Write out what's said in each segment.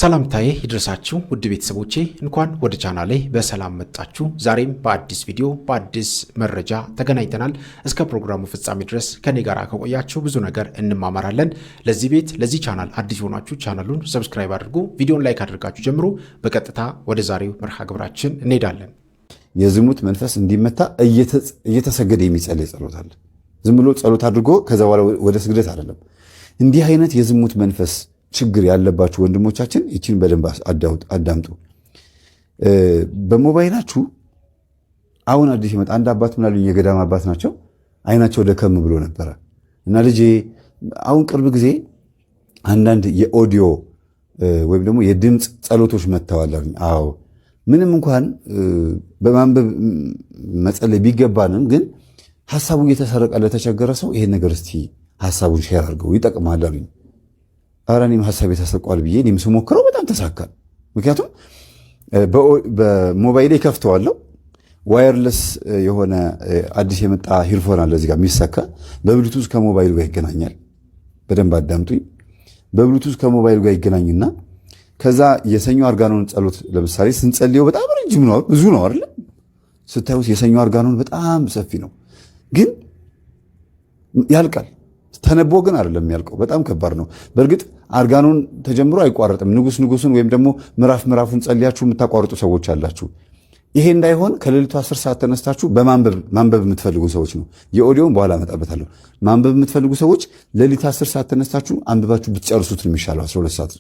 ሰላምታዬ ይድረሳችሁ ውድ ቤተሰቦቼ እንኳን ወደ ቻናሌ በሰላም መጣችሁ። ዛሬም በአዲስ ቪዲዮ በአዲስ መረጃ ተገናኝተናል። እስከ ፕሮግራሙ ፍጻሜ ድረስ ከኔ ጋር ከቆያችሁ ብዙ ነገር እንማማራለን። ለዚህ ቤት ለዚህ ቻናል አዲስ ሆናችሁ ቻናሉን ሰብስክራይብ አድርጉ፣ ቪዲዮን ላይክ አድርጋችሁ ጀምሩ። በቀጥታ ወደ ዛሬው መርሃ ግብራችን እንሄዳለን። የዝሙት መንፈስ እንዲመታ እየተሰገደ የሚጸልይ ጸሎት አለ። ዝም ብሎ ጸሎት አድርጎ ከዛ በኋላ ወደ ስግደት አይደለም። እንዲህ አይነት የዝሙት መንፈስ ችግር ያለባችሁ ወንድሞቻችን ይችን በደንብ አዳምጡ። በሞባይላችሁ አሁን አዲስ ይመጣ አንድ አባት ምናሉኝ የገዳም አባት ናቸው። አይናቸው ደከም ብሎ ነበረ እና ልጄ አሁን ቅርብ ጊዜ አንዳንድ የኦዲዮ ወይም ደግሞ የድምፅ ጸሎቶች መጥተዋል። አዎ ምንም እንኳን በማንበብ መጸለይ ቢገባንም ግን ሐሳቡ እየተሰረቀ ለተቸገረ ሰው ይሄን ነገር እስቲ ሐሳቡን ሼር አድርገው ይጠቅማል አሉኝ። ኧረ እኔም ሐሳቤ ተሰቋል ብዬ እኔም ስሞክረው በጣም ተሳካል። ምክንያቱም በሞባይሌ ከፍተዋለሁ። ዋየርለስ የሆነ አዲስ የመጣ ሂርፎን አለ እዚህ ጋር የሚሰካ በብሉቱዝ ከሞባይሉ ጋር ይገናኛል። በደንብ አዳምጡኝ። በብሉቱዝ ከሞባይሉ ጋር ይገናኝና ከዛ የሰኞ አርጋኖን ጸሎት ለምሳሌ ስንጸልየው በጣም ረጅም ነው፣ ብዙ ነው አይደል? ስታዩት የሰኞ አርጋኖን በጣም ሰፊ ነው፣ ግን ያልቃል። ተነቦ ግን አይደለም የሚያልቀው። በጣም ከባድ ነው። በእርግጥ አርጋኖን ተጀምሮ አይቋረጥም። ንጉሱን ወይም ደግሞ ምዕራፉን ጸልያችሁ የምታቋርጡ ሰዎች አላችሁ። ይሄ እንዳይሆን ከሌሊቱ 10 ሰዓት ተነስታችሁ ማንበብ የምትፈልጉ ሰዎች ነው። የኦዲዮን በኋላ እመጣበታለሁ። ማንበብ የምትፈልጉ ሰዎች ሌሊት 10 ሰዓት ተነስታችሁ አንብባችሁ ብትጨርሱት ነው የሚሻለው 12 ሰዓት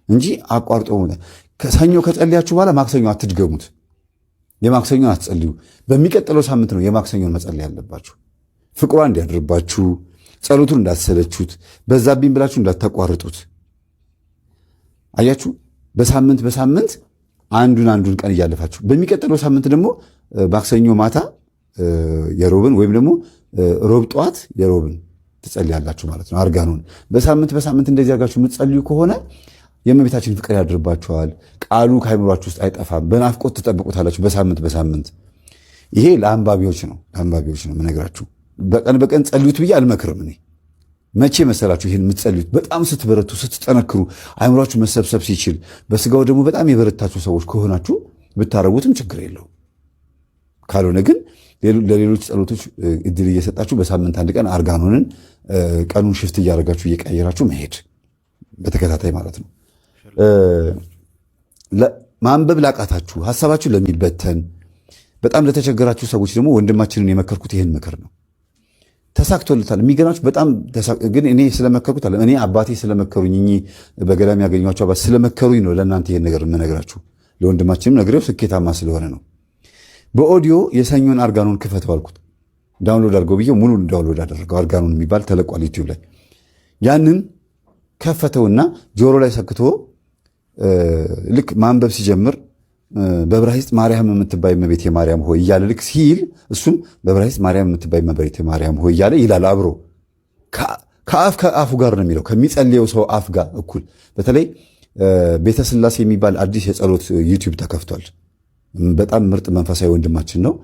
እንጂ አቋርጦ ሰኞ ከጸልያችሁ በኋላ ማክሰኞ አትድገሙት። የማክሰኞን አትጸልዩ። በሚቀጥለው ሳምንት ነው የማክሰኞን መጸለይ ያለባችሁ። ፍቅሯ እንዲያድርባችሁ፣ ጸሎቱን እንዳትሰለቹት፣ በዛብኝ ብላችሁ እንዳታቋርጡት። አያችሁ፣ በሳምንት አንዱን ቀን እያለፋችሁ በሚቀጥለው ሳምንት ደግሞ ማክሰኞ ማታ የሮብን ወይም ደግሞ ሮብ ጠዋት የሮብን ትጸልያላችሁ ማለት ነው። አርጋኖን በሳምንት እንደዚህ አድርጋችሁ የምትጸልዩ ከሆነ የእመቤታችን ፍቅር ያድርባችኋል። ቃሉ ከአይምሯችሁ ውስጥ አይጠፋም። በናፍቆት ትጠብቁታላችሁ በሳምንት። ይሄ ለአንባቢዎች ነው የምነግራችሁ። በቀን ጸልዩት ብዬ አልመክርም። እኔ መቼ መሰላችሁ ይህን የምትጸልዩት? በጣም ስትበረቱ ስትጠነክሩ፣ አይምሯችሁ መሰብሰብ ሲችል፣ በስጋው ደግሞ በጣም የበረታችሁ ሰዎች ከሆናችሁ ብታረጉትም ችግር የለውም። ካልሆነ ግን ለሌሎች ጸሎቶች እድል እየሰጣችሁ በሳምንት አንድ ቀን አርጋኖንን ቀኑን ሽፍት እያደረጋችሁ እየቀየራችሁ መሄድ በተከታታይ ማለት ነው። ማንበብ ላቃታችሁ፣ ሐሳባችሁ ለሚበተን በጣም ለተቸገራችሁ ሰዎች ደግሞ ወንድማችንን የመከርኩት ይህን ምክር ነው። ተሳክቶልታል። የሚገርማችሁ በጣም ግን እኔ ስለመከርኩት አለ እኔ አባቴ ስለመከሩኝ እኚህ በገዳም ያገኟቸው አባት ስለመከሩኝ ነው ለእናንተ ይህን ነገር የምነግራችሁ። ለወንድማችንም ነግሬው ስኬታማ ስለሆነ ነው። በኦዲዮ የሰኞን አርጋኖን ክፈተው አልኩት። ዳውንሎድ አድርገው ብዬ ሙሉን ዳውንሎድ አደረገው። አርጋኖን የሚባል ተለቋል ዩቲዩብ ላይ። ያንን ከፈተውና ጆሮ ላይ ሰክቶ ልክ ማንበብ ሲጀምር በዕብራይስጥ ማርያም የምትባይ እመቤቴ ማርያም ሆይ እያለ ልክ ሲል እሱም በዕብራይስጥ ማርያም የምትባይ እመቤቴ ማርያም ሆይ እያለ ይላል። አብሮ ከአፉ ጋር ነው የሚለው፣ ከሚጸልየው ሰው አፍ ጋር እኩል። በተለይ ቤተ ስላሴ የሚባል አዲስ የጸሎት ዩቲዩብ ተከፍቷል። በጣም ምርጥ መንፈሳዊ ወንድማችን ነው።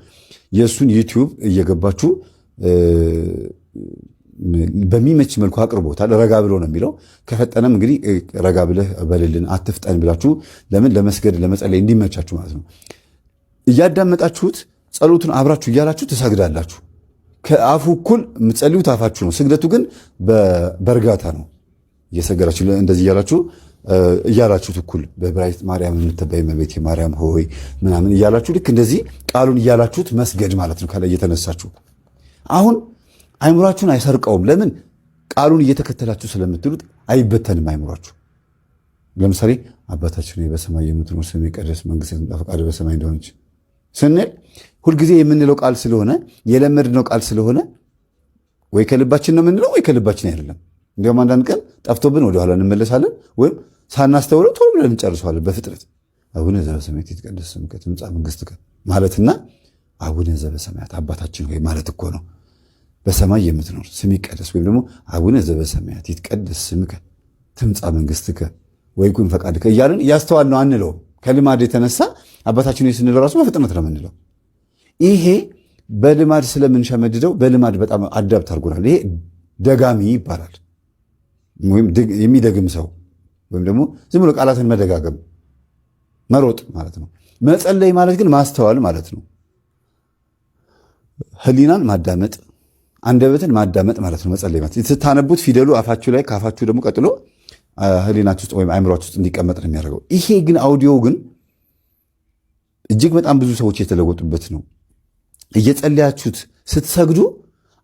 የእሱን ዩቲዩብ እየገባችሁ በሚመች መልኩ አቅርቦታል። ረጋ ብሎ ነው የሚለው። ከፈጠነም እንግዲህ ረጋ ብለህ በልልን አትፍጠን ብላችሁ ለምን ለመስገድ ለመጸለይ እንዲመቻችሁ ማለት ነው። እያዳመጣችሁት ጸሎቱን አብራችሁ እያላችሁ ትሰግዳላችሁ። ከአፉ እኩል የምትጸልዩት አፋችሁ ነው። ስግደቱ ግን በእርጋታ ነው። እየሰገዳችሁ እንደዚህ እያላችሁት እኩል በዕብራይስጥ ማርያም የምትባይ እመቤቴ ማርያም ሆይ ምናምን እያላችሁ ልክ እንደዚህ ቃሉን እያላችሁት መስገድ ማለት ነው። ከላይ እየተነሳችሁ አሁን አይምሯችሁን አይሰርቀውም። ለምን? ቃሉን እየተከተላችሁ ስለምትሉት አይበተንም አይምሯችሁ። ለምሳሌ አባታችን ሆይ በሰማይ የምትኖር ስምህ ይቀደስ፣ መንግሥትህ ትምጣ፣ ፈቃድህ በሰማይ እንደሆነች ስንል ሁልጊዜ የምንለው ቃል ስለሆነ የለመድነው ቃል ስለሆነ ወይ ከልባችን ነው የምንለው ወይ ከልባችን አይደለም። እንዲያውም አንዳንድ ቀን ጠፍቶብን ወደኋላ እንመለሳለን፣ ወይም ሳናስተውለው ቶሎ ብለን እንጨርሰዋለን በፍጥነት። አቡነ ዘበሰማያት ይትቀደስ ስምከ ትምጻእ መንግሥትከ ማለትና አቡነ ዘበሰማያት አባታችን ሆይ ማለት እኮ ነው። በሰማይ የምትኖር ስምህ ይቀደስ ወይም ደግሞ አቡነ ዘበሰማያት ይትቀደስ ስምከ ትምጻእ መንግሥትከ ወይኩን ፈቃድከ እያልን እያስተዋል ነው አንለውም። ከልማድ የተነሳ አባታችን ሆይ ስንለው ራሱ በፍጥነት ነው የምንለው። ይሄ በልማድ ስለምንሸመድደው በልማድ በጣም አዳብት አድርጎናል። ይሄ ደጋሚ ይባላል፣ ወይም የሚደግም ሰው ወይም ደግሞ ዝም ብሎ ቃላትን መደጋገም መሮጥ ማለት ነው። መጸለይ ማለት ግን ማስተዋል ማለት ነው። ህሊናን ማዳመጥ፣ አንደበትን ማዳመጥ ማለት ነው መጸለይ ማለት። ስታነቡት ፊደሉ አፋችሁ ላይ ካፋችሁ ደግሞ ቀጥሎ ህሊናችሁ ውስጥ ወይም አእምሯችሁ ውስጥ እንዲቀመጥ ነው የሚያደርገው። ይሄ ግን አውዲዮ ግን እጅግ በጣም ብዙ ሰዎች የተለወጡበት ነው። እየጸለያችሁት ስትሰግዱ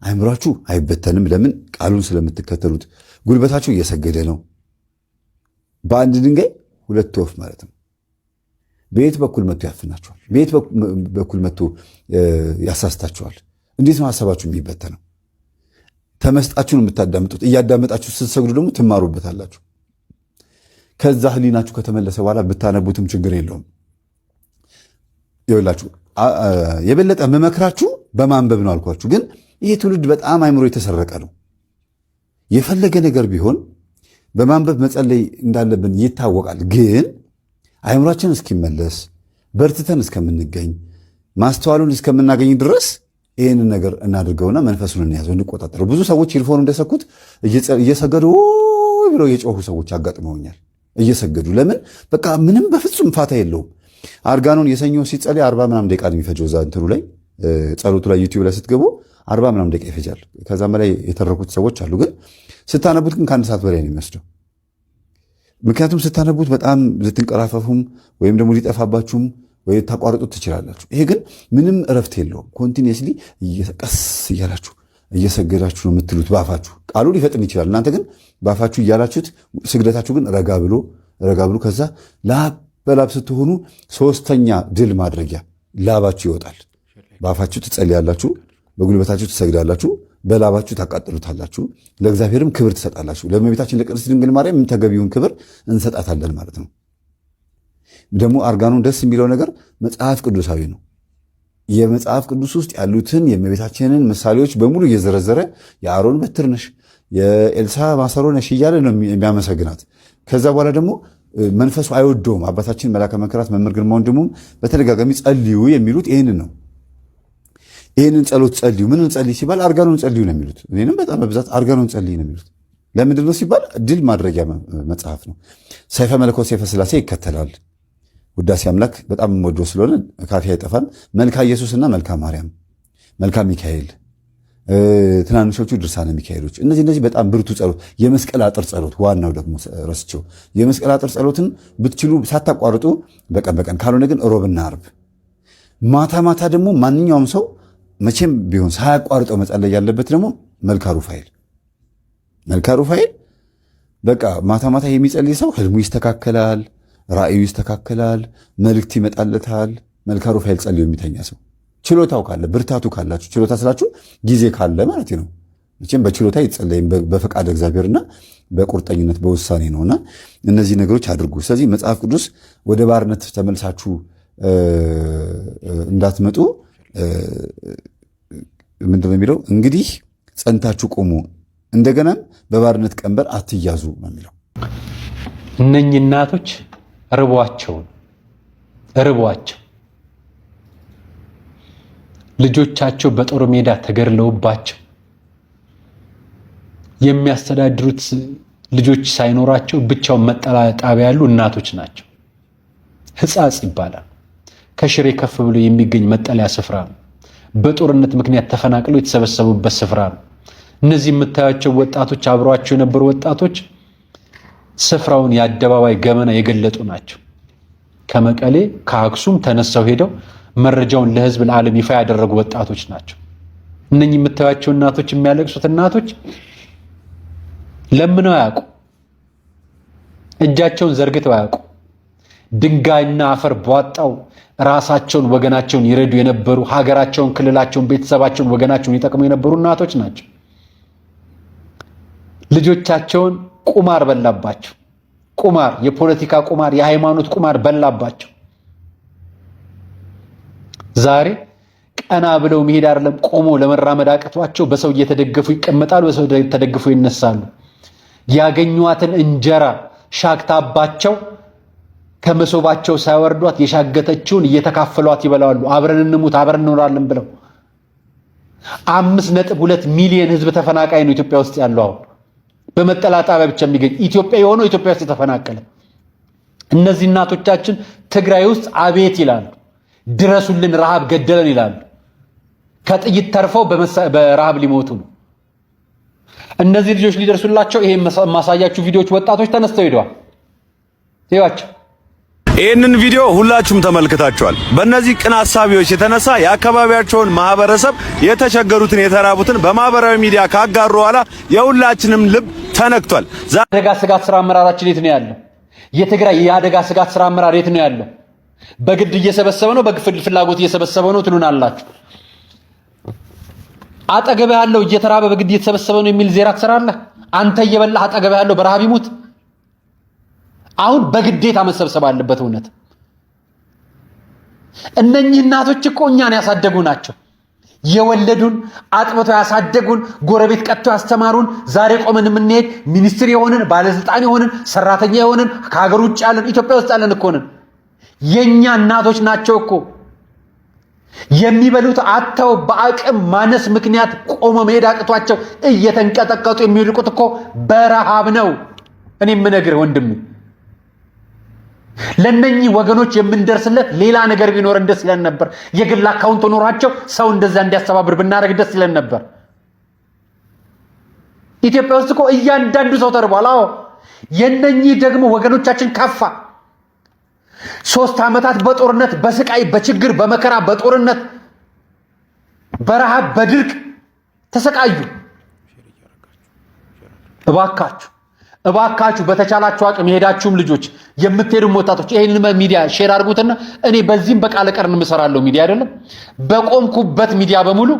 አእምሯችሁ አይበተንም። ለምን? ቃሉን ስለምትከተሉት። ጉልበታችሁ እየሰገደ ነው። በአንድ ድንጋይ ሁለት ወፍ ማለት ነው። በየት በኩል መጥቶ ያፍናችኋል? በየት በኩል መጥቶ ያሳስታችኋል? እንዴት ነው ሀሳባችሁ የሚበተነው? ተመስጣችሁን የምታዳምጡት። እያዳመጣችሁ ስትሰግዱ ደግሞ ትማሩበታላችሁ። ከዛ ህሊናችሁ ከተመለሰ በኋላ ብታነቡትም ችግር የለውም። ይኸውላችሁ የበለጠ መመክራችሁ በማንበብ ነው አልኳችሁ። ግን ይህ ትውልድ በጣም አእምሮ የተሰረቀ ነው። የፈለገ ነገር ቢሆን በማንበብ መጸለይ እንዳለብን ይታወቃል። ግን አእምሯችን እስኪመለስ በርትተን እስከምንገኝ ማስተዋሉን እስከምናገኝ ድረስ ይህንን ነገር እናድርገውና መንፈሱን እንያዘው፣ እንቆጣጠረው። ብዙ ሰዎች ኢርፎን እንደሰኩት እየሰገዱ ብለው የጮሁ ሰዎች አጋጥመውኛል። እየሰገዱ ለምን? በቃ ምንም በፍጹም ፋታ የለውም። አርጋኖን የሰኞ ሲጸልይ 40 ምናምን ደቂቃ ነው የሚፈጀው። እዛ እንትኑ ላይ ጸሎቱ ላይ ዩቲዩብ ላይ ስትገቡ 40 ምናምን ደቂቃ ይፈጃል። ከዛም በላይ የተረኩት ሰዎች አሉ። ግን ስታነቡት ግን ከአንድ ሰዓት በላይ ነው የሚወስደው። ምክንያቱም ስታነቡት በጣም ልትንቀራፈፉም ወይም ደግሞ ሊጠፋባችሁም ወይ ታቋርጡት ትችላላችሁ። ይሄ ግን ምንም እረፍት የለውም። ኮንቲኒየስሊ ቀስ እያላችሁ እየሰገዳችሁ ነው የምትሉት ባፋችሁ። ቃሉ ሊፈጥን ይችላል። እናንተ ግን ባፋችሁ እያላችሁት፣ ስግደታችሁ ግን ረጋ ብሎ ከዛ ላብ በላብ ስትሆኑ ሶስተኛ ድል ማድረጊያ ላባችሁ ይወጣል። ባፋችሁ ትጸልያላችሁ፣ በጉልበታችሁ ትሰግዳላችሁ፣ በላባችሁ ታቃጥሉታላችሁ፣ ለእግዚአብሔርም ክብር ትሰጣላችሁ። ለእመቤታችን ለቅድስት ድንግል ማርያም ተገቢውን ክብር እንሰጣታለን ማለት ነው። ደግሞ አርጋኖን ደስ የሚለው ነገር መጽሐፍ ቅዱሳዊ ነው። የመጽሐፍ ቅዱስ ውስጥ ያሉትን የእመቤታችንን ምሳሌዎች በሙሉ እየዘረዘረ የአሮን በትር ነሽ፣ የኤልሳ ማሰሮ ነሽ እያለ ነው የሚያመሰግናት። ከዛ በኋላ ደግሞ መንፈሱ አይወደውም። አባታችን መላከ መንክራት መምህር ግርማ ወንድሙም በተደጋጋሚ ጸልዩ የሚሉት ይህንን ነው። ይህንን ጸሎት ጸልዩ። ምን ጸልይ ሲባል አርጋኖን ጸልዩ ነው የሚሉት። እኔንም በጣም በብዛት አርጋኖን ጸልይ ነው የሚሉት። ለምንድን ነው ሲባል ድል ማድረጊያ መጽሐፍ ነው። ሰይፈ መለኮት ሰይፈ ሥላሴ ይከተላል። ውዳሴ አምላክ በጣም ወዶ ስለሆነ ካፌ አይጠፋም። መልካ ኢየሱስና መልካ ማርያም፣ መልካ ሚካኤል፣ ትናንሾቹ ድርሳነ ሚካኤሎች፣ እነዚህ በጣም ብርቱ ጸሎት። የመስቀል አጥር ጸሎት ዋናው ደግሞ ረስቸው። የመስቀል አጥር ጸሎትን ብትችሉ ሳታቋርጡ በቀን ካልሆነ ግን ሮብና ዓርብ ማታ ደግሞ ማንኛውም ሰው መቼም ቢሆን ሳያቋርጠው መጸለይ ያለበት ደግሞ መልካ ሩፋኤል። በቃ ማታ የሚጸልይ ሰው ህልሙ ይስተካከላል፣ ራእዩ ይስተካከላል፣ መልእክት ይመጣለታል። መልካ ሩፋኤል ጸልዮ የሚተኛ ሰው ችሎታው ካለ፣ ብርታቱ ካላችሁ፣ ችሎታ ስላችሁ ጊዜ ካለ ማለት ነው። መቼም በችሎታ ይጸለይም በፈቃድ እግዚአብሔርና በቁርጠኝነት በውሳኔ ነውና እነዚህ ነገሮች አድርጉ። ስለዚህ መጽሐፍ ቅዱስ ወደ ባርነት ተመልሳችሁ እንዳትመጡ ምንድነው የሚለው? እንግዲህ ጸንታችሁ ቁሙ፣ እንደገናም በባርነት ቀንበር አትያዙ ነው የሚለው። እነኚህ እናቶች ርቧቸው ልጆቻቸው በጦር ሜዳ ተገድለውባቸው የሚያስተዳድሩት ልጆች ሳይኖራቸው ብቻውን መጠለያ ጣቢያ ያሉ እናቶች ናቸው። ሕጻጽ ይባላል። ከሽሬ ከፍ ብሎ የሚገኝ መጠለያ ስፍራ ነው። በጦርነት ምክንያት ተፈናቅለው የተሰበሰቡበት ስፍራ ነው። እነዚህ የምታያቸው ወጣቶች፣ አብረዋቸው የነበሩ ወጣቶች ስፍራውን የአደባባይ ገመና የገለጡ ናቸው። ከመቀሌ ከአክሱም ተነሳው ሄደው መረጃውን ለህዝብ ለዓለም ይፋ ያደረጉ ወጣቶች ናቸው። እነኚህ የምታያቸው እናቶች፣ የሚያለቅሱት እናቶች ለምነው አያውቁ፣ እጃቸውን ዘርግተው አያውቁ። ድንጋይና አፈር ቧጣው ራሳቸውን ወገናቸውን ይረዱ የነበሩ፣ ሀገራቸውን፣ ክልላቸውን፣ ቤተሰባቸውን፣ ወገናቸውን ይጠቅሙ የነበሩ እናቶች ናቸው። ልጆቻቸውን ቁማር በላባቸው። ቁማር፣ የፖለቲካ ቁማር፣ የሃይማኖት ቁማር በላባቸው። ዛሬ ቀና ብለው መሄድ አይደለም ቆሞ ለመራመድ አቅቷቸው በሰው እየተደገፉ ይቀመጣሉ፣ በሰው ተደግፉ ይነሳሉ። ያገኟትን እንጀራ ሻግታባቸው ከመሶባቸው ሳይወርዷት የሻገተችውን እየተካፈሏት ይበላሉ። አብረን እንሙት አብረን እንኖራለን ብለው 5.2 ሚሊዮን ህዝብ ተፈናቃይ ነው ኢትዮጵያ ውስጥ ያለው። አሁን በመጠለያ ጣቢያ ብቻ የሚገኝ ኢትዮጵያ የሆነው ኢትዮጵያ ውስጥ የተፈናቀለ እነዚህ እናቶቻችን ትግራይ ውስጥ አቤት ይላሉ፣ ድረሱልን፣ ረሃብ ገደለን ይላሉ። ከጥይት ተርፈው በረሃብ ሊሞቱ ነው። እነዚህ ልጆች ሊደርሱላቸው ይሄ ማሳያችሁ ቪዲዮዎች ወጣቶች ተነስተው ሄደዋል። ይዋቸው ይህንን ቪዲዮ ሁላችሁም ተመልክታችኋል። በእነዚህ ቅን ሐሳቢዎች የተነሳ የአካባቢያቸውን ማህበረሰብ የተቸገሩትን፣ የተራቡትን በማህበራዊ ሚዲያ ካጋሩ በኋላ የሁላችንም ልብ ተነክቷል። አደጋ ስጋት ስራ አመራራችን የት ነው ያለው? የትግራይ የአደጋ ስጋት ስራ አመራር የት ነው ያለው? በግድ እየሰበሰበ ነው፣ በግፍል ፍላጎት እየሰበሰበ ነው ትሉናላችሁ። አጠገብ ያለው እየተራበ በግድ እየተሰበሰበ ነው የሚል ዜራ ትሰራለህ። አንተ እየበላህ አጠገብ ያለው በረሃብ ይሙት። አሁን በግዴታ መሰብሰብ አለበት። እውነት እነኚህ እናቶች እኮ እኛን ያሳደጉ ናቸው። የወለዱን፣ አጥብተው ያሳደጉን፣ ጎረቤት ቀጥተው ያስተማሩን፣ ዛሬ ቆመን የምንሄድ ሚኒስትር የሆንን፣ ባለስልጣን የሆንን፣ ሰራተኛ የሆንን፣ ከሀገር ውጭ ያለን፣ ኢትዮጵያ ውስጥ ያለን እኮ ነን። የኛ እናቶች ናቸው እኮ የሚበሉት አጥተው በአቅም ማነስ ምክንያት ቆሞ መሄድ አቅቷቸው እየተንቀጠቀጡ የሚወድቁት እኮ በረሃብ ነው። እኔ የምነግርህ ወንድሜ ለነኚህ ወገኖች የምንደርስለት ሌላ ነገር ቢኖር ደስ ይለን ነበር። የግል አካውንት ኖሯቸው ሰው እንደዛ እንዲያስተባብር ብናደርግ ደስ ይለን ነበር። ኢትዮጵያ ውስጥ እኮ እያንዳንዱ ሰው ተርቧል። አዎ የነኚህ ደግሞ ወገኖቻችን ከፋ። 3 ዓመታት በጦርነት በስቃይ በችግር በመከራ በጦርነት በረሃብ በድርቅ ተሰቃዩ። እባካችሁ በተቻላችሁ አቅም የሄዳችሁም ልጆች የምትሄዱም ወጣቶች ይሄንን ሚዲያ ሼር አድርጉትና እኔ በዚህም በቃለ ቀርን እሰራለሁ። ሚዲያ አይደለም በቆምኩበት ሚዲያ በሙሉ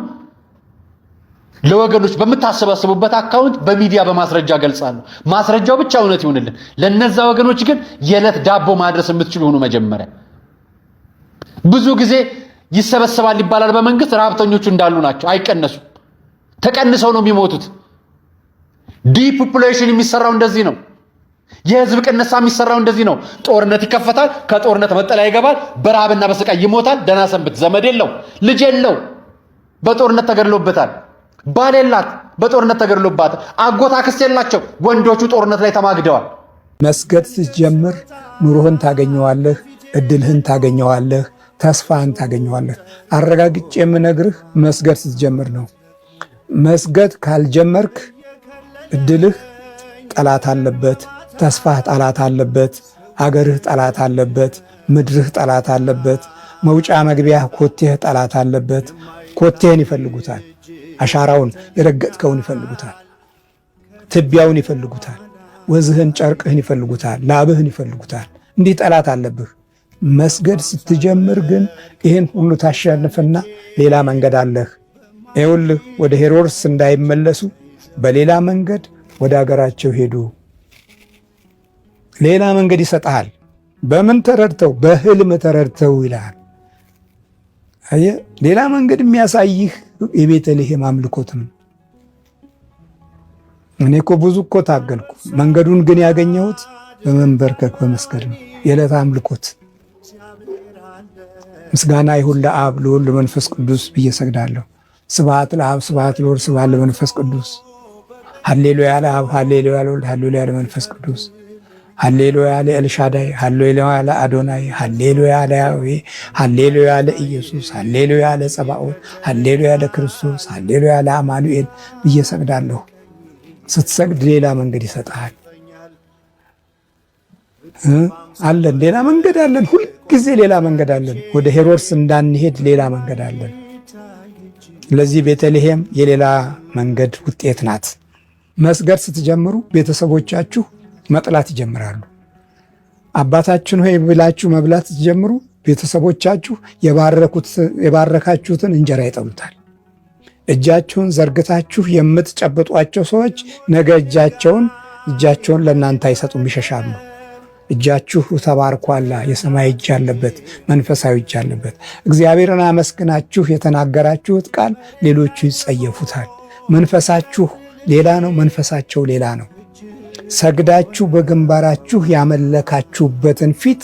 ለወገኖች በምታሰባስቡበት አካውንት በሚዲያ በማስረጃ ገልጻለሁ። ማስረጃው ብቻ እውነት ይሁንልን። ለነዛ ወገኖች ግን የዕለት ዳቦ ማድረስ የምትችሉ ሆኑ። መጀመሪያ ብዙ ጊዜ ይሰበሰባል ይባላል በመንግስት ረሃብተኞቹ እንዳሉ ናቸው፣ አይቀነሱም። ተቀንሰው ነው የሚሞቱት። ዲፖፑሌሽን የሚሰራው እንደዚህ ነው። የህዝብ ቅነሳ የሚሰራው እንደዚህ ነው። ጦርነት ይከፈታል፣ ከጦርነት መጠለያ ይገባል፣ በረሃብና በስቃይ ይሞታል። ደህና ሰንብት። ዘመድ የለው፣ ልጅ የለው፣ በጦርነት ተገድሎበታል። ባል የላት፣ በጦርነት ተገድሎባታል። አጎት አክስት የላቸው፣ ወንዶቹ ጦርነት ላይ ተማግደዋል። መስገድ ስትጀምር ኑሮህን ታገኘዋለህ፣ እድልህን ታገኘዋለህ፣ ተስፋህን ታገኘዋለህ። አረጋግጬ የምነግርህ መስገድ ስትጀምር ነው። መስገድ ካልጀመርክ እድልህ ጠላት አለበት፣ ተስፋህ ጠላት አለበት፣ አገርህ ጠላት አለበት፣ ምድርህ ጠላት አለበት፣ መውጫ መግቢያህ ኮቴህ ጠላት አለበት። ኮቴህን ይፈልጉታል፣ አሻራውን የረገጥከውን ይፈልጉታል፣ ትቢያውን ይፈልጉታል፣ ወዝህን ጨርቅህን ይፈልጉታል፣ ላብህን ይፈልጉታል። እንዲህ ጠላት አለብህ። መስገድ ስትጀምር ግን ይህን ሁሉ ታሸንፍና ሌላ መንገድ አለህ። ይኸውልህ ወደ ሄሮድስ እንዳይመለሱ በሌላ መንገድ ወደ አገራቸው ሄዱ። ሌላ መንገድ ይሰጣል። በምን ተረድተው? በህልም ተረድተው ይላል። አየህ፣ ሌላ መንገድ የሚያሳይህ የቤተልሔም አምልኮት ነው። እኔ እኮ ብዙ እኮ ታገልኩ። መንገዱን ግን ያገኘሁት በመንበርከክ በመስገድ ነው። የዕለት አምልኮት ምስጋና ይሁን ለአብ ለወልድ ለመንፈስ ቅዱስ ብዬ ሰግዳለሁ። ስብሐት ለአብ ስብሐት ለወልድ ስብሐት ለመንፈስ ቅዱስ። ሃሌሉያ ለአብ ሃሌሉያ ለወልድ ሃሌሉያ ለመንፈስ ቅዱስ። ሃሌሉያ ለኤልሻዳይ ሃሌሉያ ለአዶናይ ሃሌሉያ ለያዌ ሃሌሉያ ለኢየሱስ ሃሌሉያ ለጸባኦት ሃሌሉያ ለክርስቶስ ሃሌሉያ ለአማኑኤል ብዬ ሰግዳለሁ። ስትሰግድ ሌላ መንገድ ይሰጣል። አለን ሌላ መንገድ አለን። ሁልጊዜ ሌላ መንገድ አለን። ወደ ሄሮድስ እንዳንሄድ ሌላ መንገድ አለን። ለዚህ ቤተልሔም የሌላ መንገድ ውጤት ናት። መስገድ ስትጀምሩ ቤተሰቦቻችሁ መጥላት ይጀምራሉ። አባታችን ሆይ ብላችሁ መብላት ስትጀምሩ ቤተሰቦቻችሁ የባረካችሁትን እንጀራ ይጠሉታል። እጃችሁን ዘርግታችሁ የምትጨብጧቸው ሰዎች ነገ እጃቸውን ለእናንተ አይሰጡም፣ ይሸሻሉ። እጃችሁ ተባርኳላ፣ የሰማይ እጅ ያለበት መንፈሳዊ እጅ ያለበት። እግዚአብሔርን አመስግናችሁ የተናገራችሁት ቃል ሌሎቹ ይጸየፉታል። መንፈሳችሁ ሌላ ነው፣ መንፈሳቸው ሌላ ነው። ሰግዳችሁ በግንባራችሁ ያመለካችሁበትን ፊት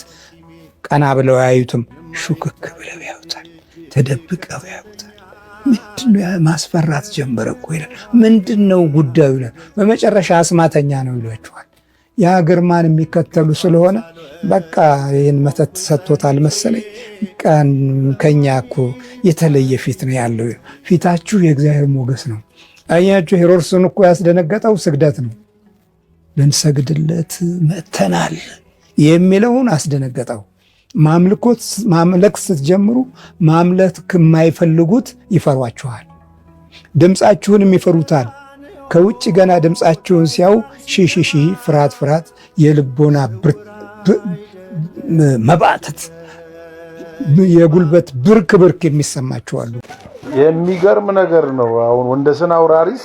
ቀና ብለው ያዩትም፣ ሹክክ ብለው ያዩታል፣ ተደብቀው ያዩታል። ምንድነው ማስፈራት ጀመረ እኮ ይላል። ምንድነው ጉዳዩ ይላል። በመጨረሻ አስማተኛ ነው ይሏቸዋል። ያ ግርማን የሚከተሉ ስለሆነ በቃ ይህን መተት ሰጥቶታል መሰለኝ። ከኛ እኮ የተለየ ፊት ነው ያለው። ፊታችሁ የእግዚአብሔር ሞገስ ነው። አያችሁ ሄሮድስን እኮ ያስደነገጠው ስግደት ነው። ልንሰግድለት መጥተናል የሚለውን አስደነገጠው። ማምለክ ስትጀምሩ ማምለክ የማይፈልጉት ይፈሯችኋል። ድምፃችሁንም ይፈሩታል። ከውጭ ገና ድምፃችሁን ሲያው ሺ ፍርሃት የልቦና መባተት የጉልበት ብርክ የሚሰማችሁ አሉ። የሚገርም ነገር ነው። አሁን ወንደሰን አውራሪስ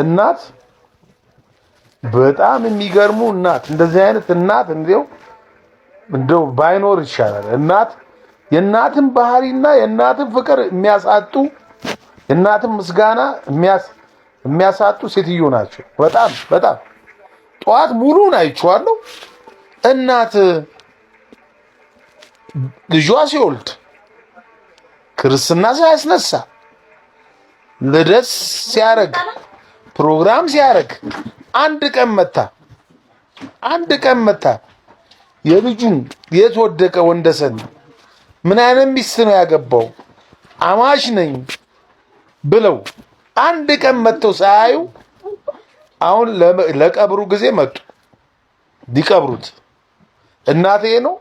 እናት በጣም የሚገርሙ እናት፣ እንደዚህ አይነት እናት እንደው ባይኖር ይሻላል። እናት የእናትን ባህሪና የእናትን ፍቅር የሚያሳጡ የእናትን ምስጋና የሚያሳጡ ሴትዮ ናቸው። በጣም ጠዋት ሙሉን አይቼዋለሁ። እናት ልጇ ሲወልድ ክርስትና ሲያስነሳ ልደት ሲያረግ ፕሮግራም ሲያረግ አንድ ቀን መታ የልጁን የተወደቀ ወንደሰን ምን አይነት ሚስት ነው ያገባው አማሽ ነኝ ብለው አንድ ቀን መተው ሳያዩ አሁን ለቀብሩ ጊዜ መጡ ሊቀብሩት። እናቴ ነው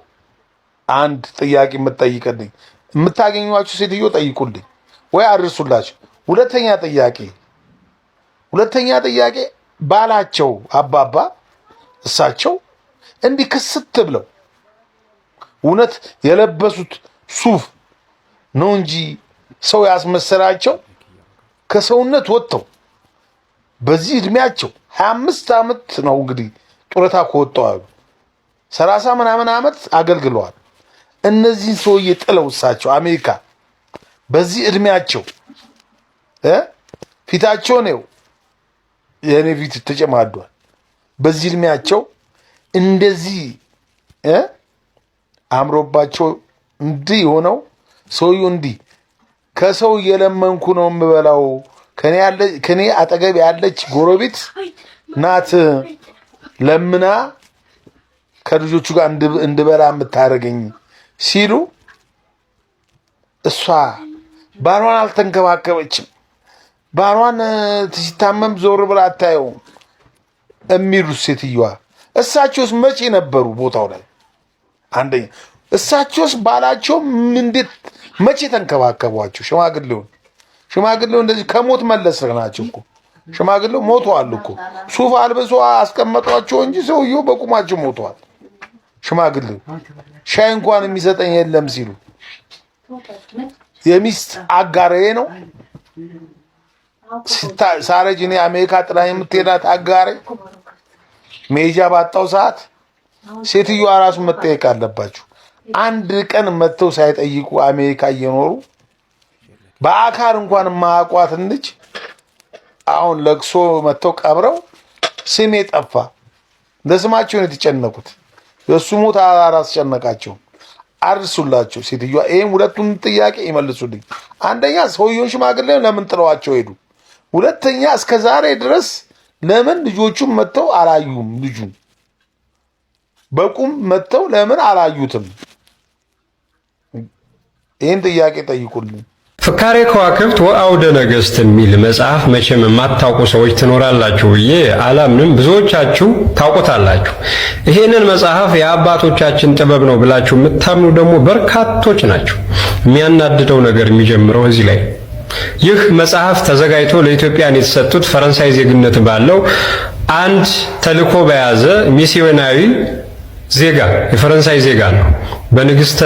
አንድ ጥያቄ የምትጠይቀልኝ የምታገኟቸው ሴትዮ ጠይቁልኝ ወይ አድርሱላቸው። ሁለተኛ ጥያቄ ባላቸው አባባ እሳቸው እንዲህ ክስት ብለው እውነት የለበሱት ሱፍ ነው እንጂ ሰው ያስመሰላቸው ከሰውነት ወጥተው በዚህ እድሜያቸው 25 ዓመት ነው እንግዲህ ጡረታ ከወጣው አሉ 30 ምናምን ዓመት አገልግለዋል። እነዚህ ሰውዬ ጥለው እሳቸው አሜሪካ በዚህ እድሜያቸው ፊታቸው ነው የኔ ፊት ተጨማዷል። በዚህ እድሜያቸው እንደዚህ አምሮባቸው እንዲህ ሆነው ሰውዬው እንዲህ ከሰው እየለመንኩ ነው የምበላው ከኔ አጠገብ ያለች ጎረቤት ናት ለምና ከልጆቹ ጋር እንድበላ የምታረገኝ ሲሉ እሷ ባሏን አልተንከባከበችም፣ ባሏን ሲታመም ዞር ብላ አታየውም የሚሉት ሴትዮዋ እሳቸውስ መቼ ነበሩ ቦታው ላይ? አንደኛ እሳቸውስ ባላቸው እንዴት መቼ ተንከባከቧቸው? ሽማግሌው እንደዚህ ከሞት መለስ ናቸው እኮ ሽማግሌው ሞተዋል እኮ ሱፍ አልብሶ አስቀመጧቸው እንጂ ሰውየው በቁማቸው ሞተዋል። ሽማግሌው ሻይ እንኳን የሚሰጠኝ የለም ሲሉ የሚስት አጋሬ ነው ሳረጅ እኔ አሜሪካ ጥላ የምትሄዳት አጋሬ ሜጃ ባጣው ሰዓት ሴትዮዋ ራሱ መጠየቅ አለባችሁ። አንድ ቀን መተው ሳይጠይቁ አሜሪካ እየኖሩ በአካል እንኳን ማቋት ልጅ አሁን ለቅሶ መተው ቀብረው ስሜ ጠፋ። ለስማቸው ነው የተጨነቁት። የሱ ሞት አላስጨነቃቸውም። አርሱላቸው ሴትዮዋ ይሄን ሁለቱን ጥያቄ ይመልሱልኝ። አንደኛ ሰውየውን ሽማግሌ ለምን ጥለዋቸው ሄዱ? ሁለተኛ እስከ ዛሬ ድረስ ለምን ልጆቹም መተው አላዩም? ልጁን በቁም መተው ለምን አላዩትም? ይሄን ጥያቄ ጠይቁልኝ። ፍካሬ ከዋክብት ወአውደ ነገሥት የሚል መጽሐፍ መቼም የማታውቁ ሰዎች ትኖራላችሁ ብዬ አላምንም። ብዙዎቻችሁ ታውቁታላችሁ። ይሄንን መጽሐፍ የአባቶቻችን ጥበብ ነው ብላችሁ የምታምኑ ደግሞ በርካቶች ናቸው። የሚያናድደው ነገር የሚጀምረው እዚህ ላይ ይህ መጽሐፍ ተዘጋጅቶ ለኢትዮጵያን የተሰጡት ፈረንሳይ ዜግነት ባለው አንድ ተልኮ በያዘ ሚስዮናዊ ዜጋ የፈረንሳይ ዜጋ ነው። በንግስተ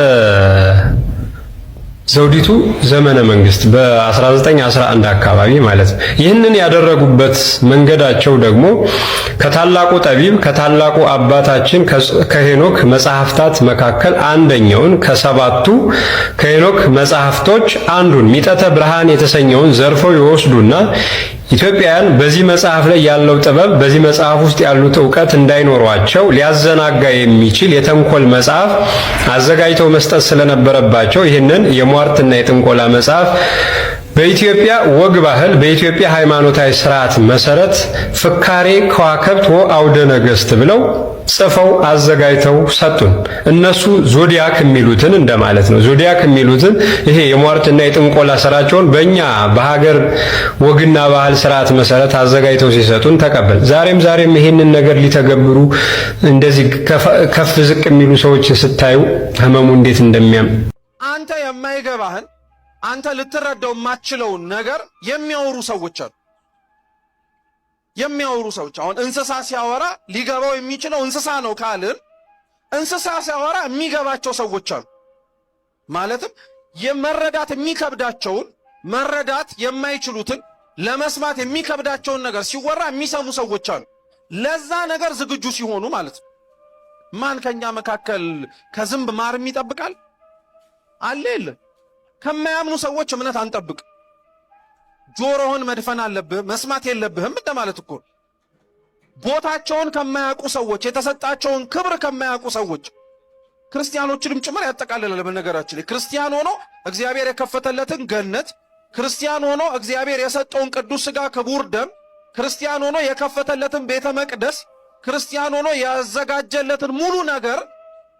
ዘውዲቱ ዘመነ መንግስት በ1911 አካባቢ ማለት ነው። ይህንን ያደረጉበት መንገዳቸው ደግሞ ከታላቁ ጠቢብ ከታላቁ አባታችን ከሄኖክ መጽሐፍታት መካከል አንደኛውን ከሰባቱ ከሄኖክ መጽሐፍቶች አንዱን ሚጠተ ብርሃን የተሰኘውን ዘርፈው ይወስዱና ኢትዮጵያውያን በዚህ መጽሐፍ ላይ ያለው ጥበብ በዚህ መጽሐፍ ውስጥ ያሉት ዕውቀት እንዳይኖሯቸው ሊያዘናጋ የሚችል የተንኮል መጽሐፍ አዘጋጅተው መስጠት ስለነበረባቸው ይህንን የሟርትና የጥንቆላ መጽሐፍ በኢትዮጵያ ወግ ባህል በኢትዮጵያ ሃይማኖታዊ ስርዓት መሰረት ፍካሬ ከዋክብት ወአውደ ነገሥት ብለው ጽፈው አዘጋጅተው ሰጡን። እነሱ ዞዲያክ የሚሉትን እንደማለት ነው። ዞዲያክ የሚሉትን ይሄ የሟርትና የጥንቆላ ስራቸውን በእኛ በሀገር ወግና ባህል ስርዓት መሰረት አዘጋጅተው ሲሰጡን ተቀበል። ዛሬም ይሄንን ነገር ሊተገብሩ እንደዚህ ከፍ ዝቅ የሚሉ ሰዎች ስታዩ ህመሙ እንዴት እንደሚያም አንተ የማይገባህን አንተ ልትረዳው የማትችለውን ነገር የሚያወሩ ሰዎች አሉ። የሚያወሩ ሰዎች አሁን እንስሳ ሲያወራ ሊገባው የሚችለው እንስሳ ነው ካልን እንስሳ ሲያወራ የሚገባቸው ሰዎች አሉ። ማለትም የመረዳት የሚከብዳቸውን መረዳት የማይችሉትን ለመስማት የሚከብዳቸውን ነገር ሲወራ የሚሰሙ ሰዎች አሉ። ለዛ ነገር ዝግጁ ሲሆኑ ማለት ነው። ማን ከኛ መካከል ከዝንብ ማርም ይጠብቃል? አለ የለ። ከማያምኑ ሰዎች እምነት አንጠብቅ። ጆሮህን መድፈን አለብህ፣ መስማት የለብህም እንደማለት እኮ። ቦታቸውን ከማያውቁ ሰዎች፣ የተሰጣቸውን ክብር ከማያውቁ ሰዎች ክርስቲያኖችንም ጭምር ያጠቃልላል። በነገራችን ላይ ክርስቲያን ሆኖ እግዚአብሔር የከፈተለትን ገነት፣ ክርስቲያን ሆኖ እግዚአብሔር የሰጠውን ቅዱስ ሥጋ ክቡር ደም፣ ክርስቲያን ሆኖ የከፈተለትን ቤተ መቅደስ፣ ክርስቲያን ሆኖ ያዘጋጀለትን ሙሉ ነገር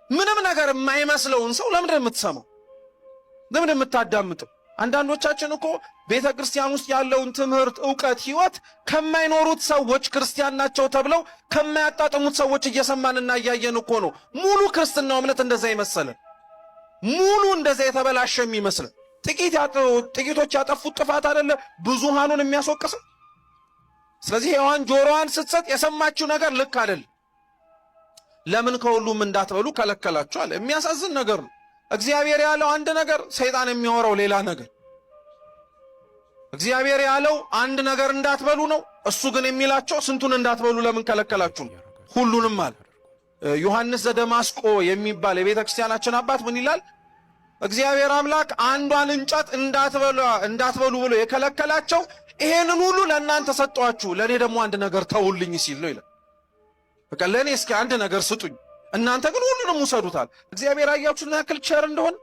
ምንም ነገር የማይመስለውን ሰው ለምንድን የምትሰማው? ለምን የምታዳምጠው? አንዳንዶቻችን እኮ ቤተ ክርስቲያን ውስጥ ያለውን ትምህርት፣ ዕውቀት፣ ህይወት ከማይኖሩት ሰዎች ክርስቲያን ናቸው ተብለው ከማያጣጥሙት ሰዎች እየሰማንና እያየን እኮ ነው ሙሉ ክርስትናው እምነት እንደዛ ይመስላል። ሙሉ እንደዛ የተበላሸ የሚመስል ጥቂቶች ያጠፉት ጥፋት አይደለ ብዙሃኑን የሚያስወቅስ። ስለዚህ ሔዋን ጆሮዋን ስትሰጥ የሰማችው ነገር ልክ አይደል። ለምን ከሁሉም እንዳትበሉ ከለከላችኋል? የሚያሳዝን ነገር ነው። እግዚአብሔር ያለው አንድ ነገር፣ ሰይጣን የሚያወራው ሌላ ነገር። እግዚአብሔር ያለው አንድ ነገር እንዳትበሉ ነው። እሱ ግን የሚላቸው ስንቱን እንዳትበሉ ለምን ከለከላችሁ? ሁሉንም አለ። ዮሐንስ ዘደማስቆ የሚባል የቤተ ክርስቲያናችን አባት ምን ይላል? እግዚአብሔር አምላክ አንዷን እንጨት እንዳትበሉ ብሎ የከለከላቸው ይሄንን ሁሉ ለእናንተ ሰጧችሁ፣ ለእኔ ደግሞ አንድ ነገር ተውልኝ ሲል ነው ይላል። በቃ ለእኔ እስኪ አንድ ነገር ስጡኝ፣ እናንተ ግን ሁሉንም ውሰዱታል። እግዚአብሔር አያችሁና ያክል ቸር እንደሆነ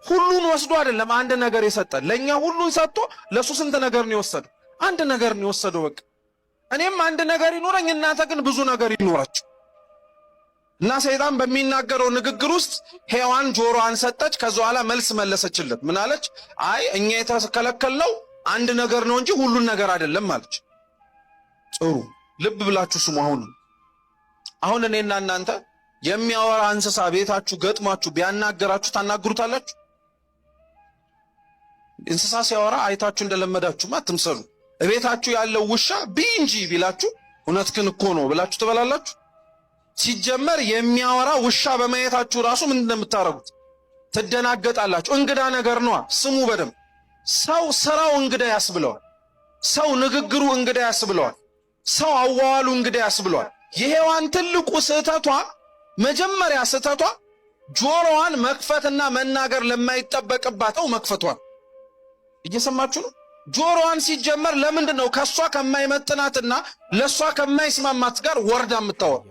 ሁሉን ወስዶ አይደለም አንድ ነገር የሰጠን። ለኛ ሁሉን ሰጥቶ ለሱ ስንት ነገር ነው የወሰደው? አንድ ነገር ነው የወሰደው። በቃ እኔም አንድ ነገር ይኖረኝ፣ እናንተ ግን ብዙ ነገር ይኖራችሁ። እና ሰይጣን በሚናገረው ንግግር ውስጥ ሔዋን ጆሮዋን ሰጠች። ከዛ በኋላ መልስ መለሰችለት። ምን አለች? አይ እኛ የተከለከልነው አንድ ነገር ነው እንጂ ሁሉን ነገር አይደለም አለች። ጥሩ ልብ ብላችሁ ስሙ። አሁን እኔና እናንተ የሚያወራ እንስሳ ቤታችሁ ገጥሟችሁ ቢያናገራችሁ ታናግሩታላችሁ? እንስሳ ሲያወራ አይታችሁ እንደለመዳችሁ አትምሰሉ። ቤታችሁ ያለው ውሻ ቢንጂ ቢላችሁ እውነትህን እኮ ነው ብላችሁ ትበላላችሁ? ሲጀመር የሚያወራ ውሻ በማየታችሁ ራሱ ምን እንደምታረጉት ትደናገጣላችሁ። እንግዳ ነገር ነው። ስሙ በደንብ። ሰው ስራው እንግዳ ያስብለዋል። ሰው ንግግሩ እንግዳ ያስብለዋል። ሰው አዋዋሉ እንግዳ ያስብለዋል። የሔዋን ትልቁ ስህተቷ፣ መጀመሪያ ስህተቷ ጆሮዋን መክፈትና መናገር ለማይጠበቅባተው መክፈቷ። እየሰማችሁ ነው? ጆሮዋን ሲጀመር ለምንድን ነው ከሷ ከማይመጥናትና ለሷ ከማይስማማት ጋር ወርዳ የምታወራ?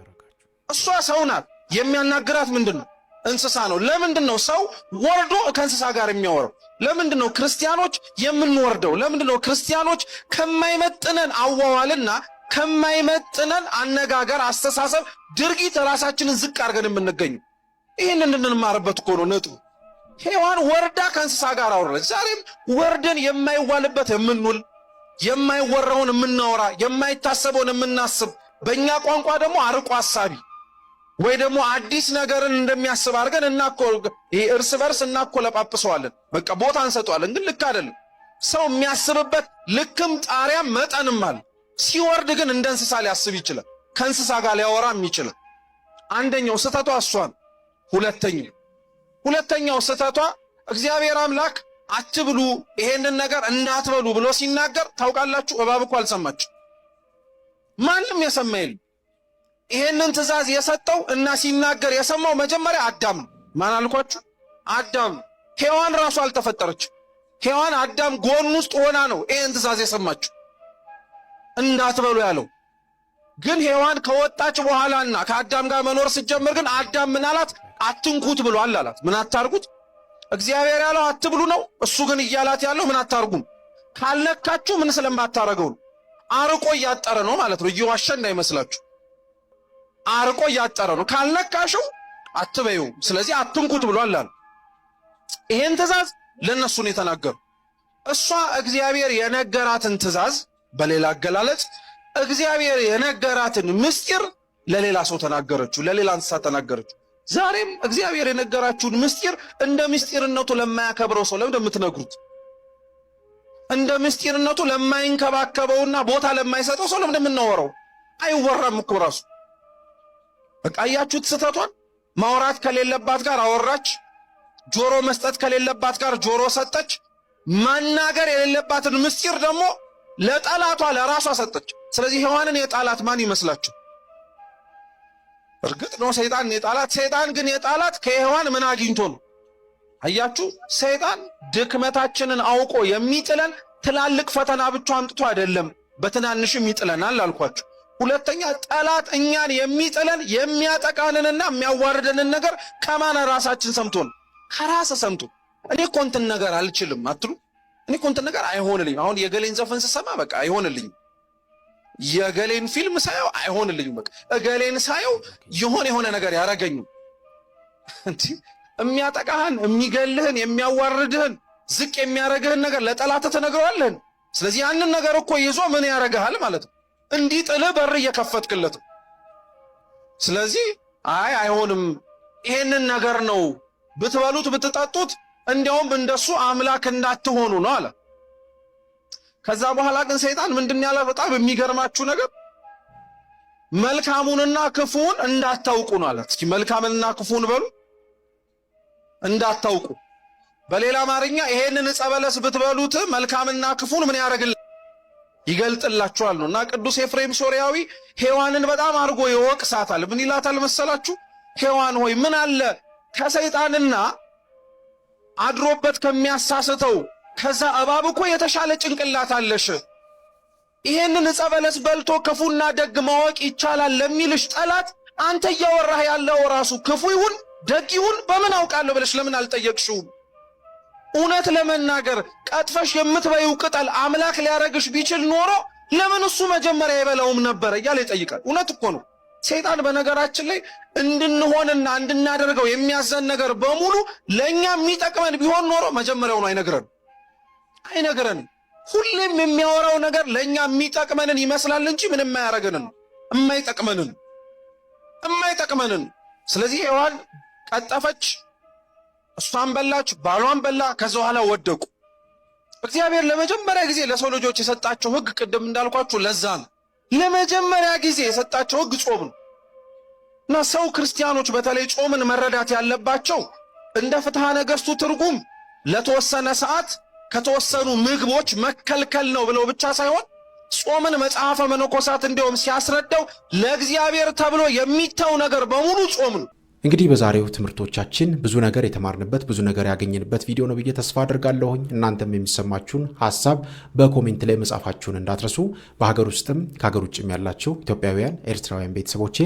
እሷ ሰው ናት። የሚያናግራት ምንድን ነው? እንስሳ ነው። ለምንድን ነው ሰው ወርዶ ከእንስሳ ጋር የሚያወራው? ለምንድን ነው ክርስቲያኖች የምንወርደው? ለምንድን ነው ክርስቲያኖች ከማይመጥነን አዋዋልና ከማይመጥነን አነጋገር፣ አስተሳሰብ፣ ድርጊት ራሳችንን ዝቅ አድርገን የምንገኙ? ይህን እንድንማርበት እኮ ነው ነጥቡ። ሔዋን ወርዳ ከእንስሳ ጋር አወራች። ዛሬም ወርደን የማይዋልበት የምንውል፣ የማይወራውን የምናወራ፣ የማይታሰበውን የምናስብ፣ በእኛ ቋንቋ ደግሞ አርቆ አሳቢ ወይ ደግሞ አዲስ ነገርን እንደሚያስብ አድርገን እርስ በርስ እናኮለጳጵሰዋለን። በቃ ቦታ እንሰጠዋለን። ግን ልክ አይደለም። ሰው የሚያስብበት ልክም ጣሪያም መጠንም አለ። ሲወርድ ግን እንደ እንስሳ ሊያስብ ይችላል። ከእንስሳ ጋር ሊያወራም ይችላል። አንደኛው ስህተቷ እሷ ነው። ሁለተኛው ስህተቷ እግዚአብሔር አምላክ አትብሉ፣ ይሄንን ነገር እንዳትበሉ ብሎ ሲናገር ታውቃላችሁ፣ እባብ እኮ አልሰማችሁ። ማንም የሰማ የለም። ይሄንን ትእዛዝ የሰጠው እና ሲናገር የሰማው መጀመሪያ አዳም ነው። ማን አልኳችሁ? አዳም። ሔዋን ራሱ አልተፈጠረችም። ሔዋን አዳም ጎን ውስጥ ሆና ነው ይሄን ትእዛዝ የሰማችሁ እንዳትበሉ ያለው። ግን ሔዋን ከወጣች በኋላና ከአዳም ጋር መኖር ስትጀምር ግን አዳም ምን አላት? አትንኩት ብሏል አላት። ምን አታርጉት? እግዚአብሔር ያለው አትብሉ ነው። እሱ ግን እያላት ያለው ምን አታርጉም? ካልነካችሁ ምን ስለማታረገው አርቆ እያጠረ ነው ማለት ነው። እየዋሸ እንዳይመስላችሁ አርቆ እያጠረ ነው። ካልነካሽው አትበዩ፣ ስለዚህ አትንኩት ብሏል አለ። ይሄን ትእዛዝ ለነሱ ነው የተናገሩ። እሷ እግዚአብሔር የነገራትን ትእዛዝ በሌላ አገላለጽ እግዚአብሔር የነገራትን ምስጢር ለሌላ ሰው ተናገረችው፣ ለሌላ እንስሳ ተናገረችው። ዛሬም እግዚአብሔር የነገራችሁን ምስጢር እንደ ምስጢርነቱ ለማያከብረው ሰው ለምን እንደምትነግሩት? እንደ ምስጢርነቱ ለማይንከባከበውና ቦታ ለማይሰጠው ሰው ለምን እንደምናወራው? አይወራም እኮ ራሱ። በቃ አያችሁት ስህተቷን። ማውራት ከሌለባት ጋር አወራች፣ ጆሮ መስጠት ከሌለባት ጋር ጆሮ ሰጠች። ማናገር የሌለባትን ምስጢር ደግሞ ለጠላቷ ለራሷ ሰጠች። ስለዚህ ሔዋንን የጣላት ማን ይመስላችሁ? እርግጥ ነው ሰይጣን የጣላት። ሰይጣን ግን የጣላት ከሔዋን ምን አግኝቶ ነው? አያችሁ፣ ሰይጣን ድክመታችንን አውቆ የሚጥለን ትላልቅ ፈተና ብቻ አምጥቶ አይደለም፣ በትናንሽም ይጥለናል አልኳችሁ። ሁለተኛ ጠላት እኛን የሚጥለን የሚያጠቃንንና የሚያዋርደንን ነገር ከማን ራሳችን ሰምቶ ነው? ከራስ ሰምቶ። እኔ እኮ እንትን ነገር አልችልም አትሉ? እኔ እኮ እንትን ነገር አይሆንልኝም። አሁን የገሌን ዘፈን ስሰማ በቃ አይሆንልኝም። የገሌን ፊልም ሳየው አይሆንልኝም። በቃ እገሌን ሳየው የሆነ ነገር ያረገኝ እንዴ። የሚያጠቃህን፣ የሚገልህን፣ የሚያዋርድህን፣ ዝቅ የሚያረግህን ነገር ለጠላት ተነግረዋለህ። ስለዚህ ያንን ነገር እኮ ይዞ ምን ያረጋሃል ማለት ነው? እንዲጥልህ በር እየከፈትክለት። ስለዚህ አይሆንም፣ ይሄንን ነገር ነው ብትበሉት ብትጠጡት እንዲያውም እንደሱ አምላክ እንዳትሆኑ ነው አለ። ከዛ በኋላ ግን ሰይጣን ምንድን ያለ በጣም የሚገርማችሁ ነገር መልካሙንና ክፉን እንዳታውቁ ነው አለ። እስኪ መልካምንና ክፉን በሉ። እንዳታውቁ። በሌላ አማርኛ ይሄንን ዕፀ በለስ ብትበሉት መልካምና ክፉን ምን ያደርግል? ይገልጥላችኋል ነው። እና ቅዱስ ኤፍሬም ሶርያዊ ሔዋንን በጣም አድርጎ ይወቅሳታል። ምን ይላታል መሰላችሁ? ሔዋን ሆይ ምን አለ ከሰይጣንና አድሮበት ከሚያሳስተው ከዛ እባብ እኮ የተሻለ ጭንቅላት አለሽ። ይሄንን ዕፀ በለስ በልቶ ክፉና ደግ ማወቅ ይቻላል ለሚልሽ ጠላት አንተ እያወራህ ያለው ራሱ ክፉ ይሁን ደግ ይሁን በምን አውቃለሁ ብለሽ ለምን አልጠየቅሽውም? እውነት ለመናገር ቀጥፈሽ የምትበይው ቅጠል አምላክ ሊያረግሽ ቢችል ኖሮ ለምን እሱ መጀመሪያ ይበላውም ነበር እያለ ይጠይቃል። እውነት እኮ ነው። ሰይጣን በነገራችን ላይ እንድንሆንና እንድናደርገው የሚያዘን ነገር በሙሉ ለኛ የሚጠቅመን ቢሆን ኖሮ መጀመሪያውኑ አይነግረንም። ሁሌም የሚያወራው ነገር ለኛ የሚጠቅመንን ይመስላል እንጂ ምንም የማያረገንን የማይጠቅመንን። ስለዚህ ሔዋን ቀጠፈች፣ እሷን በላች፣ ባሏን በላ። ከዛ በኋላ ወደቁ። እግዚአብሔር ለመጀመሪያ ጊዜ ለሰው ልጆች የሰጣቸው ሕግ ቅድም እንዳልኳችሁ ለዛ ነው። ለመጀመሪያ ጊዜ የሰጣቸው ሕግ ጾም ነው። እና ሰው ክርስቲያኖች በተለይ ጾምን መረዳት ያለባቸው እንደ ፍትሐ ነገሥቱ ትርጉም ለተወሰነ ሰዓት ከተወሰኑ ምግቦች መከልከል ነው ብለው ብቻ ሳይሆን ጾምን መጽሐፈ መነኮሳት እንዲያውም ሲያስረዳው ለእግዚአብሔር ተብሎ የሚተው ነገር በሙሉ ጾም ነው። እንግዲህ በዛሬው ትምህርቶቻችን ብዙ ነገር የተማርንበት ብዙ ነገር ያገኘንበት ቪዲዮ ነው ብዬ ተስፋ አድርጋለሁኝ። እናንተም የሚሰማችሁን ሀሳብ በኮሜንት ላይ መጻፋችሁን እንዳትረሱ። በሀገር ውስጥም ከሀገር ውጭም ያላችሁ ኢትዮጵያውያን፣ ኤርትራውያን ቤተሰቦቼ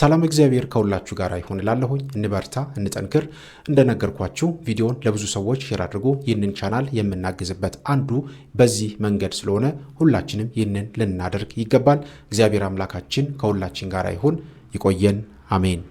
ሰላም እግዚአብሔር ከሁላችሁ ጋር ይሁን እላለሁኝ። እንበርታ፣ እንጠንክር። እንደነገርኳችሁ ቪዲዮን ለብዙ ሰዎች ሼር አድርጎ ይህንን ቻናል የምናግዝበት አንዱ በዚህ መንገድ ስለሆነ ሁላችንም ይህንን ልናደርግ ይገባል። እግዚአብሔር አምላካችን ከሁላችን ጋር ይሁን። ይቆየን። አሜን።